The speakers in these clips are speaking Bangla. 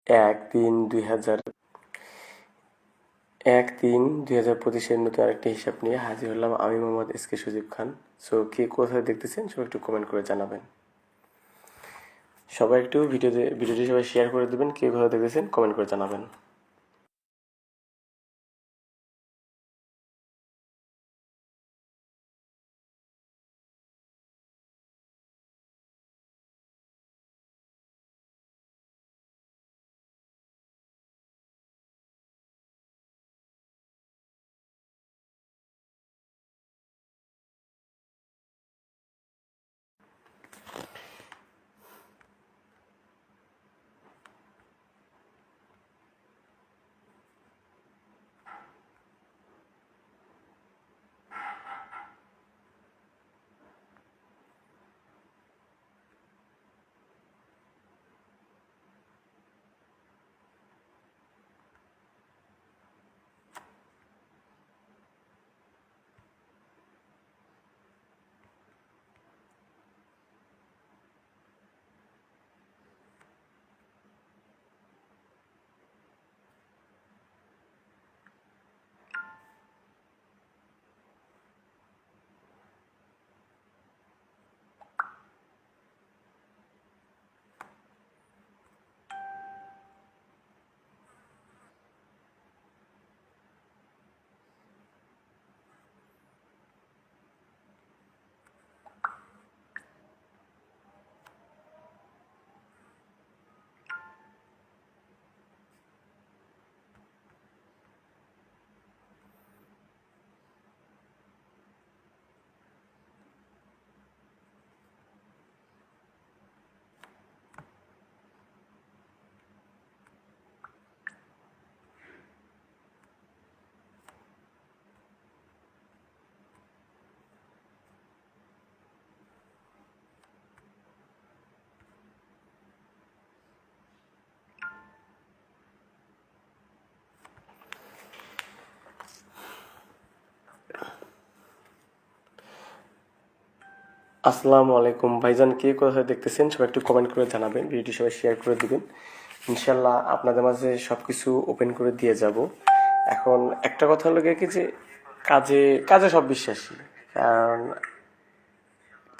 1/3/2025 নতুন আরেকটি হিসাব নিয়ে হাজির হলাম আমি মোহাম্মদ এসকে সজীব খান। সো কে কোথায় দেখতেছেন সবাই একটু কমেন্ট করে জানাবেন। সবাই একটু ভিডিওটি সবাই শেয়ার করে দেবেন, কে কোথায় দেখতেছেন কমেন্ট করে জানাবেন। আসসালামু আলাইকুম ভাইজান, কে কোথায় দেখতেছেন সবাই একটু কমেন্ট করে জানাবেন, ভিডিওটি সবাই শেয়ার করে দিবেন। ইনশাল্লাহ আপনাদের মাঝে সব কিছু ওপেন করে দিয়ে যাব। এখন একটা কথা হলো কি যে কাজে কাজে সব বিশ্বাসী, কারণ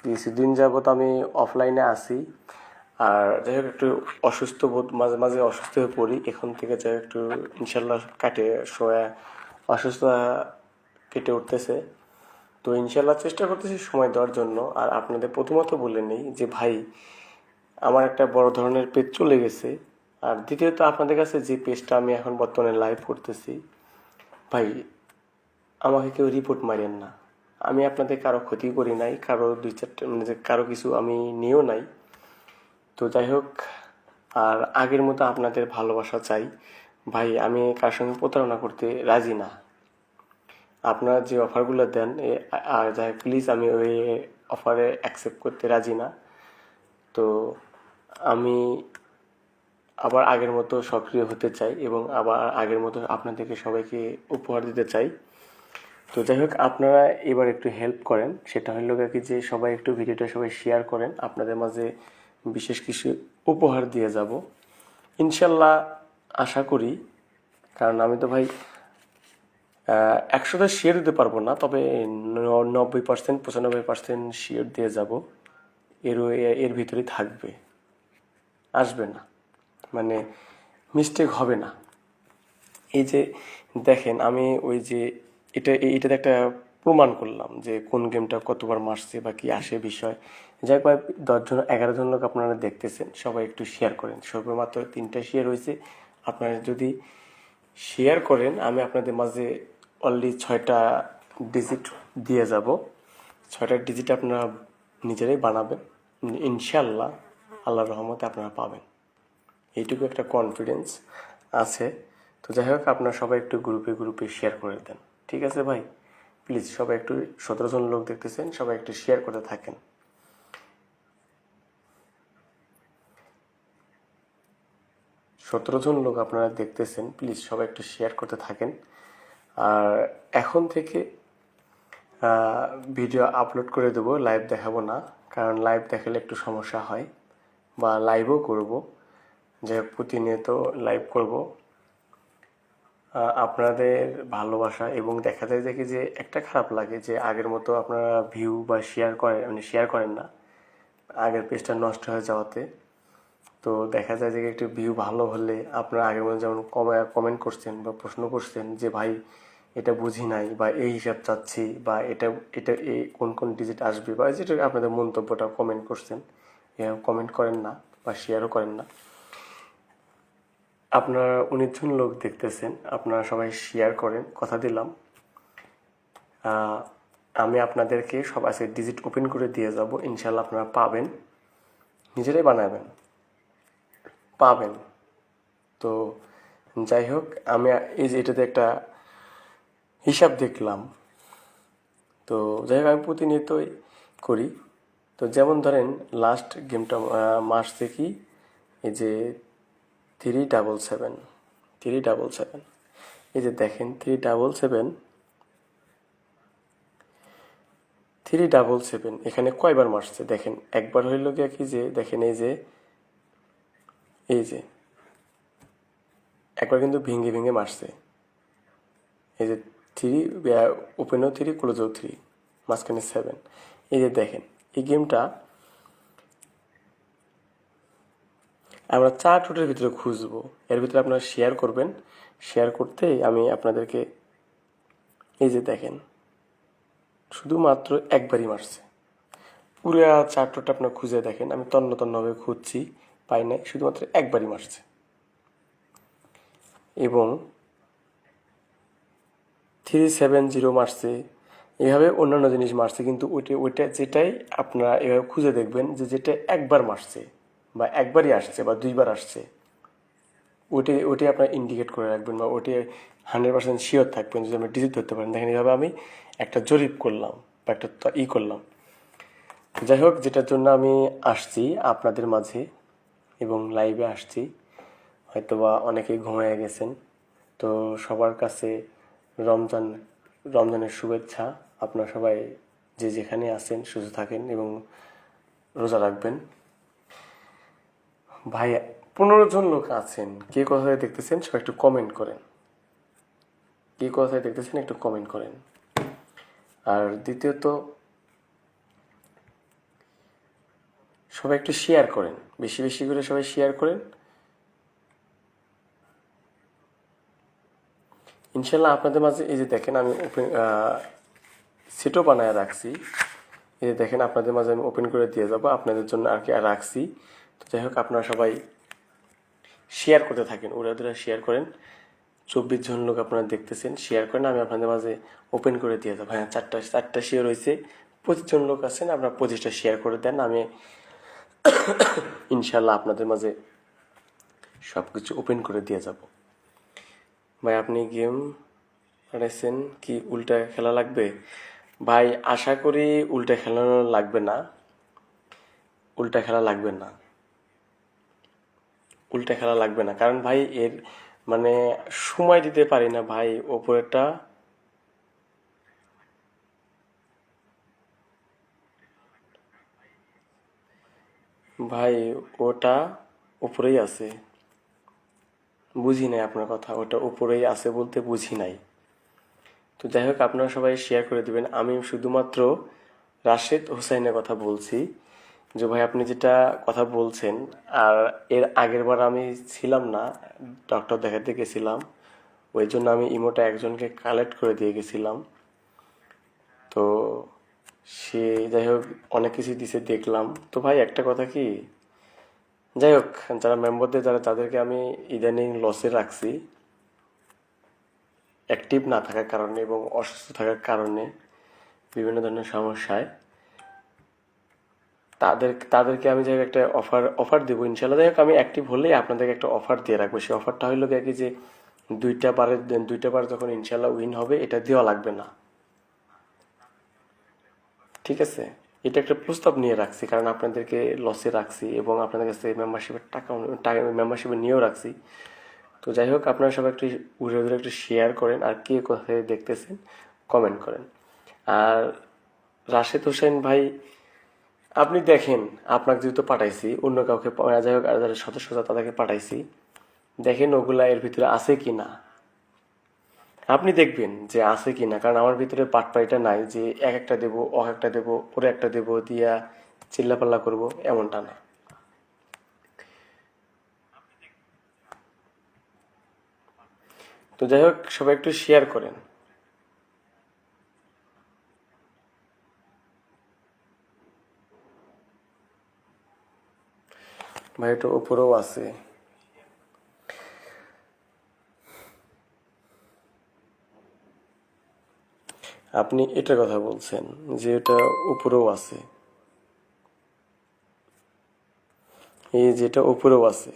কিছুদিন যাবত আমি অফলাইনে আছি। আর যাই হোক একটু অসুস্থ বোধ, মাঝে মাঝে অসুস্থ হয়ে পড়ি। এখন থেকে যাই একটু ইনশাল্লাহ কাটে সময় অসুস্থতা কেটে উঠতেছে। তো ইনশাল্লাহ চেষ্টা করতেছি সময় দেওয়ার জন্য। আর আপনাদের প্রথমত বলে নেই যে ভাই, আমার একটা বড় ধরনের পেজ চলে গেছে। আর দ্বিতীয়ত আপনাদের কাছে যে পেজটা আমি এখন বর্তমানে লাইভ করতেছি, ভাই আমাকে কেউ রিপোর্ট মারেন না। আমি আপনাদের কারো ক্ষতি করি নাই, কারো দুই চারটে মানে যে কারো কিছু আমি নিয়েও নাই। তো যাই হোক, আর আগের মতো আপনাদের ভালোবাসা চাই ভাই। আমি কার সঙ্গে প্রতারণা করতে রাজি না। আপনারা যে অফারগুলো দেন আর যাই প্লিজ, আমি ওই অফারে অ্যাকসেপ্ট করতে রাজি না। তো আমি আবার আগের মতো সক্রিয় হতে চাই এবং আবার আগের মতো আপনাদেরকে সবাইকে উপহার দিতে চাই। তো যাই হোক, আপনারা এবার একটু হেল্প করেন। সেটা হলো কি যে সবাই একটু ভিডিওটা সবাই শেয়ার করেন, আপনাদের মাঝে বিশেষ কিছু উপহার দিয়ে যাব ইনশাল্লাহ, আশা করি। কারণ আমি তো ভাই 100টা শেয়ার দিতে পারবো না, তবে 90% 95% শেয়ার দিয়ে যাব। এর এর ভিতরেই থাকবে, আসবে না, মানে মিস্টেক হবে না। এই যে দেখেন, আমি ওই যে এটাতে একটা প্রমাণ করলাম যে কোন গেমটা কতবার মারছে বা কি আসে বিষয়। যাই হোক, 10 জন 11 জন লোক আপনারা দেখতেছেন, সবাই একটু শেয়ার করেন। সর্বমাত্র 3টা শেয়ার হয়েছে। আপনারা যদি শেয়ার করেন, আমি আপনাদের মাঝে অনলি 6টা ডিজিট দিয়ে যাব। 6টা ডিজিট আপনারা নিজেরাই বানাবেন, ইনশাল্লাহ আল্লাহর রহমতে আপনারা পাবেন, এইটুকু একটা কনফিডেন্স আছে। তো যাই হোক, আপনারা সবাই একটু গ্রুপে গ্রুপে শেয়ার করে দেন, ঠিক আছে ভাই? প্লিজ সবাই একটু, 17 জন লোক দেখতেছেন, সবাই একটু শেয়ার করতে থাকেন। 17 জন লোক আপনারা দেখতেছেন, প্লিজ সবাই একটু শেয়ার করতে থাকেন। আর এখন থেকে ভিডিও আপলোড করে দেবো, লাইভ দেখাবো না। কারণ লাইভ দেখালে একটু সমস্যা হয়, বা লাইভও করব। যে প্রতিনিয়ত লাইভ করব আপনাদের ভালোবাসা, এবং দেখা যায় দেখি যে একটা খারাপ লাগে যে আগের মতো আপনারা ভিউ বা শেয়ার করেন, মানে শেয়ার করেন না আগের পেজটা নষ্ট হয়ে যাওয়াতে। তো দেখা যায় যে একটু ভিউ ভালো হলে আপনারা আগের মতো যেমন কমেন্ট করছেন বা প্রশ্ন করছেন যে ভাই এটা বুঝি নাই বা এই হিসাব চাচ্ছি বা এটা এটা এই কোন কোন ডিজিট আসবে বা যেটা আপনাদের মন্তব্যটা কমেন্ট করছেন, কমেন্ট করেন না বা শেয়ারও করেন না। আপনারা 19 জন লোক দেখতেছেন, আপনারা সবাই শেয়ার করেন, কথা দিলাম আমি আপনাদেরকে সব আজকে ডিজিট ওপেন করে দিয়ে যাব, ইনশাল্লাহ আপনারা পাবেন, নিজেরাই বানাবেন, পাবেন। তো যাই হোক, আমি এই যে এটাতে একটা হিসাব দেখলাম। তো যাই হোক, আমি প্রতিনিয়তই করি। তো যেমন ধরেন লাস্ট গেমটা মারছে কি, এই যে 377 এই যে দেখেন 377 এখানে কয়বার মারছে দেখেন। একবার হইল গিয়া কি যে দেখেন এই যে একবার কিন্তু ভেঙে ভেঙে মারছে। এই যে 3 ওপেনও 3 ক্লোজও 3 মাঝখানে 7। এই যে দেখেন এই গেমটা আমরা 4 টোটের ভিতরে খুঁজবো, এর ভিতরে আপনারা শেয়ার করবেন। শেয়ার করতেই আমি আপনাদেরকে এই যে দেখেন শুধুমাত্র একবারই মারছে। পুরো 4 টোটা আপনার খুঁজে দেখেন, আমি তন্ন তন্নভাবে খুঁজছি, পাই নাই, শুধুমাত্র একবারই মারছে। এবং 370 মারছে, এভাবে অন্যান্য জিনিস মারছে, কিন্তু ওইটা যেটাই আপনারা এভাবে খুঁজে দেখবেন যে যেটা একবার মারছে বা একবারই আসছে বা দুইবার আসছে, ওইটাই আপনারা ইন্ডিকেট করে রাখবেন বা ওইটাই 100% শিওর থাকবেন যদি আমরা ডিজিট ধরতে পারেন। দেখেন এইভাবে আমি একটা জরিপ করলাম বা একটা করলাম। যাই হোক, যেটার জন্য আমি আসছি আপনাদের মাঝে এবং লাইভে আসছি, হয়তোবা অনেকেই ঘুমিয়ে গেছেন। তো সবার কাছে রমজানের শুভেচ্ছা। আপনারা সবাই যে যেখানে আছেন সুস্থ থাকেন এবং রোজা রাখবেন। ভাই 15 জন লোক আছেন, কে কোথায় দেখতেছেন সবাই একটু কমেন্ট করেন, কে কোথায় দেখতেছেন একটু কমেন্ট করেন। আর দ্বিতীয়ত সবাই একটু শেয়ার করেন, বেশি বেশি করে সবাই শেয়ার করেন। ইনশাল্লাহ আপনাদের মাঝে এই যে দেখেন আমি ওপেন সেটও বানায় রাখছি, এই যে দেখেন আপনাদের মাঝে আমি ওপেন করে দিয়ে যাবো আপনাদের জন্য আর কি রাখছি। তো যাই হোক, আপনারা সবাই শেয়ার করতে থাকেন, ওরা শেয়ার করেন। 24 জন লোক আপনারা দেখতেছেন, শেয়ার করেন, আমি আপনাদের মাঝে ওপেন করে দিয়ে যাবো। হ্যাঁ, চারটা শেয়ার হয়েছে, 25 জন লোক আছেন, আপনারা 25টা শেয়ার করে দেন, আমি ইনশাল্লাহ আপনাদের মাঝে সব কিছু ওপেন করে দিয়ে যাব। ভাই আপনি গেম পাঠাইছেন কি উল্টা খেলা লাগবে? ভাই আশা করি উল্টা খেলানো লাগবে না, উল্টা খেলা লাগবে না, উল্টা খেলা লাগবে না, কারণ ভাই এর মানে সময় দিতে পারি না ভাই। ওপরেরটা ভাই ওটা উপরেই আছে, বুঝি নাই আপনার কথা, ওটা উপরেই আছে বলতে বুঝি নাই। তো যাই হোক, আপনারা সবাই শেয়ার করে দিবেন। আমি শুধুমাত্র রাশেদ হোসাইনের কথা বলছি যে ভাই আপনি যেটা কথা বলছেন, আর এর আগের বার আমি ছিলাম না, ডক্টর দেখাতে গেছিলাম, ওই জন্য আমি ইমোটা একজনকে কালেক্ট করে দিয়ে গেছিলাম। তো সে যাই হোক অনেক কিছু দিছে দেখলাম। তো ভাই একটা কথা কি, যাই হোক, যারা মেম্বারদের তাদেরকে আমি ইদানিং লসে রাখছি অ্যাক্টিভ না থাকার কারণে এবং অসুস্থ থাকার কারণে, বিভিন্ন ধরনের সমস্যায়। তাদেরকে আমি যাই হোক একটা অফার দেবো ইনশাল্লাহ। যাই হোক, আমি অ্যাক্টিভ হলেই আপনাদেরকে একটা অফার দিয়ে রাখবো। সেই অফারটা হইলো কি যে দুইটা বার যখন ইনশাল্লাহ উইন হবে, এটা দেওয়া লাগবে না, ঠিক আছে? এটা একটা প্রস্তাব নিয়ে রাখছি, কারণ আপনাদেরকে লসে রাখছি এবং আপনাদের কাছে মেম্বারশিপের টাকা মেম্বারশিপে নিয়েও রাখছি। তো যাই হোক, আপনারা সবাই একটু ঘুরে ঘুরে একটু শেয়ার করেন, আর কে কোথায় দেখতেছেন কমেন্ট করেন। আর রাশেদ হোসেন ভাই আপনি দেখেন, আপনাকে যেহেতু পাঠাইছি, অন্য কাউকে যাই হোক, আর যারা সদস্য আছে তাদেরকে পাঠাইছি, দেখেন ওগুলা এর ভিতরে আছে কি না। আপনি দেখবেন যে আছে কি না, কারণ আমার ভিতরে পাটপাড়িটা নাই যে এক একটা দেবো, ও একটা দেবো, ওরে একটা দেবো দিয়া চিল্লাপাল্লা করবো, এমনটা না। তো যাই হোক, সবাই একটু শেয়ার করেন। ভাই এটা উপরেও আছে। আপনি এটার কথা বলছেন যে এটা উপরেও আছে, এই যেটা উপরেও আছে,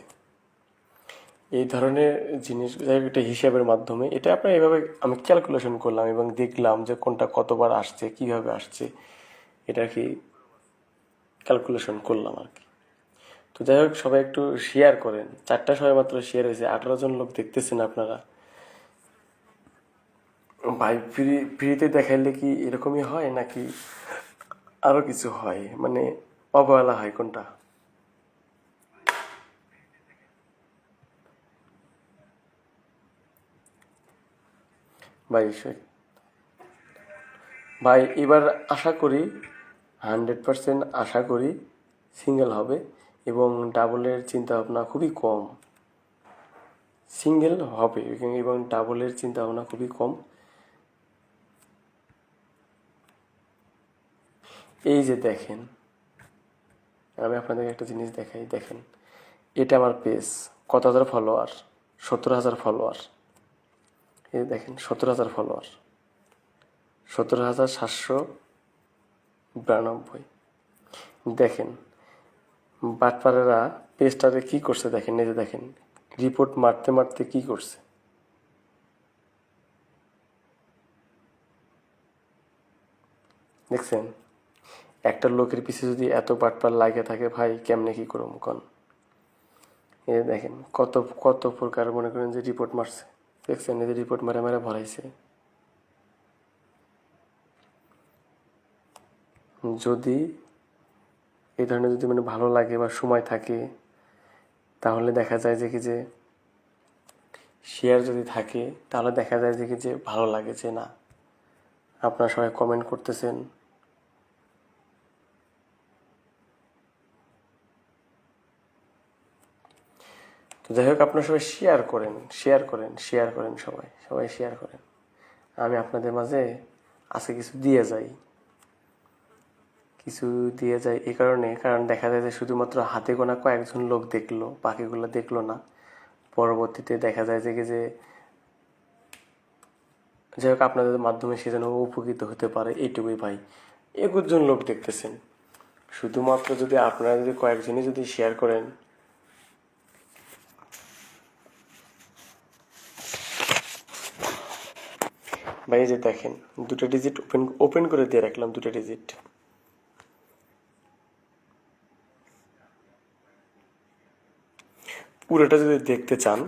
এই ধরনের জিনিস, যাই হোক, এটা হিসাবের মাধ্যমে এটা আপনার এইভাবে আমি ক্যালকুলেশন করলাম এবং দেখলাম যে কোনটা কতবার আসছে, কিভাবে আসছে, এটা কি ক্যালকুলেশন করলাম আর কি। তো যাই হোক, সবাই একটু শেয়ার করেন। 4টা সবাই মাত্র শেয়ার হয়েছে, 18 জন লোক দেখতেছেন আপনারা। ভাই ফ্রিতে দেখাইলে কি এরকমই হয় নাকি আরো কিছু হয়, মানে অবহেলা হয় কোনটা? ভাই ভাই এবার আশা করি, 100% আশা করি সিঙ্গেল হবে, এবং ডাবলের চিন্তা ভাবনা খুবই কম। সিঙ্গেল হবে এবং ডাবলের চিন্তা ভাবনা খুবই কম। এই যে দেখেন, আমি আপনাদের একটা জিনিস দেখাই, দেখেন এটা আমার পেজ, কত হাজার ফলোয়ার, 17,000 ফলোয়ার। এই যে দেখেন 17,000 ফলোয়ার, 17,792। দেখেন বাটপারেরা পেজটারে কি করছে, দেখেন এই যে দেখেন, রিপোর্ট মারতে মারতে কি করছে দেখছেন। একটা লোকের পিছে যদি এত বাটপার লাগে থাকে, ভাই কেমনে কি করুম কোন। এই যে দেখেন কত কত প্রকার, মনে করেন যে রিপোর্ট মারছে, দেখছেন এই যে রিপোর্ট মারে মারে ভরাইছে। যদি এই ধরনের যদি মানে ভালো লাগে বা সময় থাকে, তাহলে দেখা যায় যে কি যে শেয়ার যদি থাকে, তাহলে দেখা যায় যে কি যে ভালো লাগে যে না, আপনারা সবাই কমেন্ট করতেছেন। তো যাই হোক, আপনারা সবাই শেয়ার করেন, শেয়ার করেন, শেয়ার করেন, সবাই সবাই শেয়ার করেন। আমি আপনাদের মাঝে আজকে কিছু দিয়ে যাই, কিছু দিয়ে যাই এই কারণে, কারণ দেখা যায় যে শুধুমাত্র হাতে গোনা কয়েকজন লোক দেখলো, বাকিগুলো দেখলো না। পরবর্তীতে দেখা যায় যে কি যে, যাই হোক, আপনাদের মাধ্যমে সে যেন উপকৃত হতে পারে, এইটুকুই ভাই। 21 জন লোক দেখতেছেন, শুধুমাত্র যদি আপনারা যদি কয়েকজনই যদি শেয়ার করেন। ভাই এই যে দেখেন, দুটো ডিজিট ওপেন ওপেন করে দিয়ে রাখলাম, দুটো ডিজিট। পুরোটা যদি দেখতে চান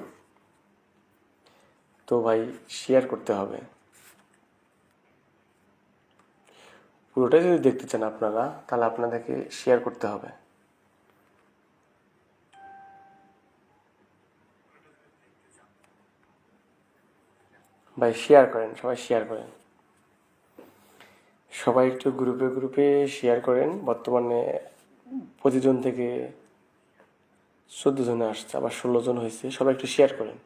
তো ভাই শেয়ার করতে হবে। পুরোটা যদি দেখতে চান আপনারা, তাহলে আপনাদেরকে শেয়ার করতে হবে। ভাই শেয়ার করেন, সবাই শেয়ার করেন, সবাই একটু গ্রুপে গ্রুপে শেয়ার করেন। বর্তমানে 25 জন থেকে 14 জনে আসছে, আবার 16 জন হয়েছে, সবাই একটু শেয়ার করেন।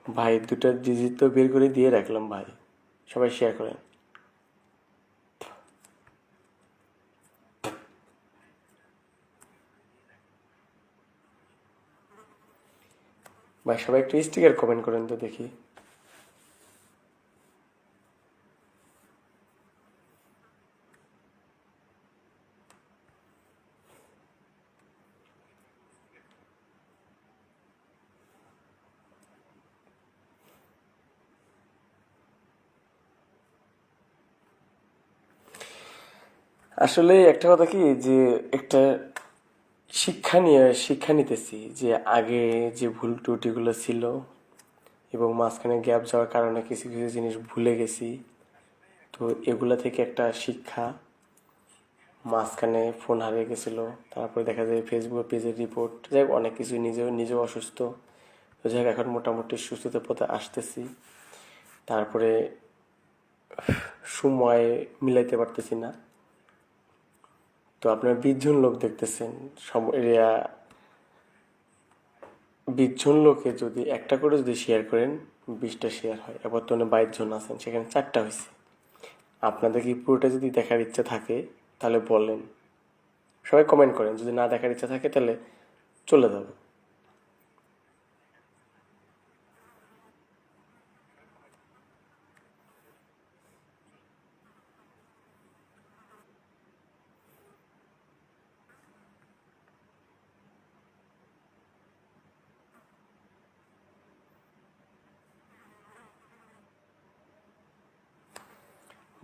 ভাই দুটো ডিজিট তো বের করে দিয়ে রাখলাম ভাই, সবাই শেয়ার করেন। ভাই সবাই একটু স্টিকার কমেন্ট করেন তো দেখি। আসলে একটা কথা কি যে, একটা শিক্ষা নিতেছি যে আগে যে ভুল ত্রুটিগুলো ছিল এবং মাঝখানে গ্যাপ যাওয়ার কারণে কিছু কিছু জিনিস ভুলে গেছি। তো এগুলা থেকে একটা শিক্ষা মাঝখানে ফোন হারিয়ে গেছিলো, তারপরে দেখা যায় ফেসবুক পেজের রিপোর্ট, যাই হোক অনেক কিছু, নিজেও অসুস্থ। তো যাই হোক এখন মোটামুটি সুস্থতার পথে আসতেছি। তারপরে সময় মিলাইতে পারতেছি না। তো আপনার 20 জন লোক দেখতেছেন, 20 জন লোকে যদি একটা করে যদি শেয়ার করেন, 20টা শেয়ার হয়। এবার তো 22 জন আছেন, সেখানে 4টা হয়েছে। আপনাদের কি পুরোটা যদি দেখার ইচ্ছা থাকে তাহলে বলেন, সবাই কমেন্ট করেন। যদি না দেখার ইচ্ছা থাকে তাহলে চলে যাবে।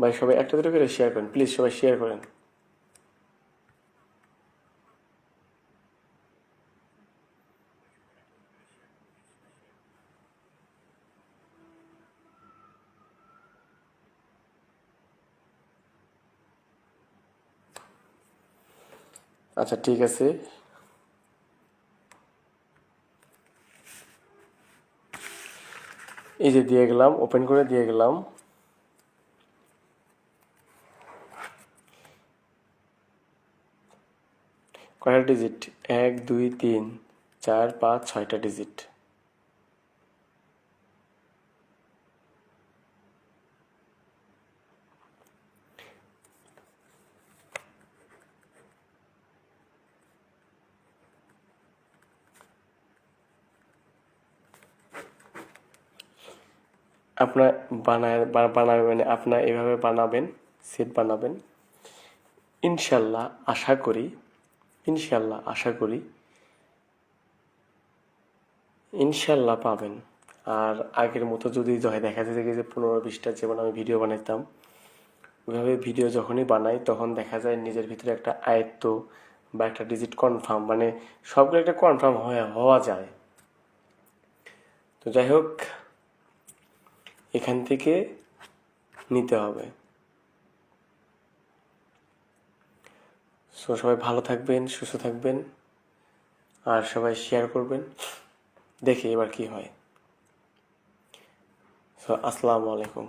ভাই সবাই একটা দুটো করে শেয়ার করেন, প্লিজ সবাই শেয়ার করেন। আচ্ছা ঠিক আছে, এই যে দিয়ে গেলাম, ওপেন করে দিয়ে গেলাম। কয়টা ডিজিট? 1 2 3 4 5 6টা ডিজিট। আপনার বানাবেন মানে আপনার এভাবে বানাবেন, সেট বানাবেন। ইনশাল্লাহ আশা করি, ইনশাল্লাহ পাবেন। আর আগের মতো যদি দেখা যায় যে 15-20টা যেমন আমি ভিডিও বানাইতাম, ওইভাবে ভিডিও যখনই বানাই তখন দেখা যায় নিজের ভিতরে একটা আয়ত্ত বা একটা ডিজিট কনফার্ম, মানে সবগুলো একটা কনফার্ম হওয়া যায়। তো যাই হোক, এখান থেকে নিতে হবে। সো সবাই ভালো থাকবেন, সুস্থ থাকবেন, আর সবাই শেয়ার করবেন। দেখি এবার কি হয়। সো আসসালামু আলাইকুম।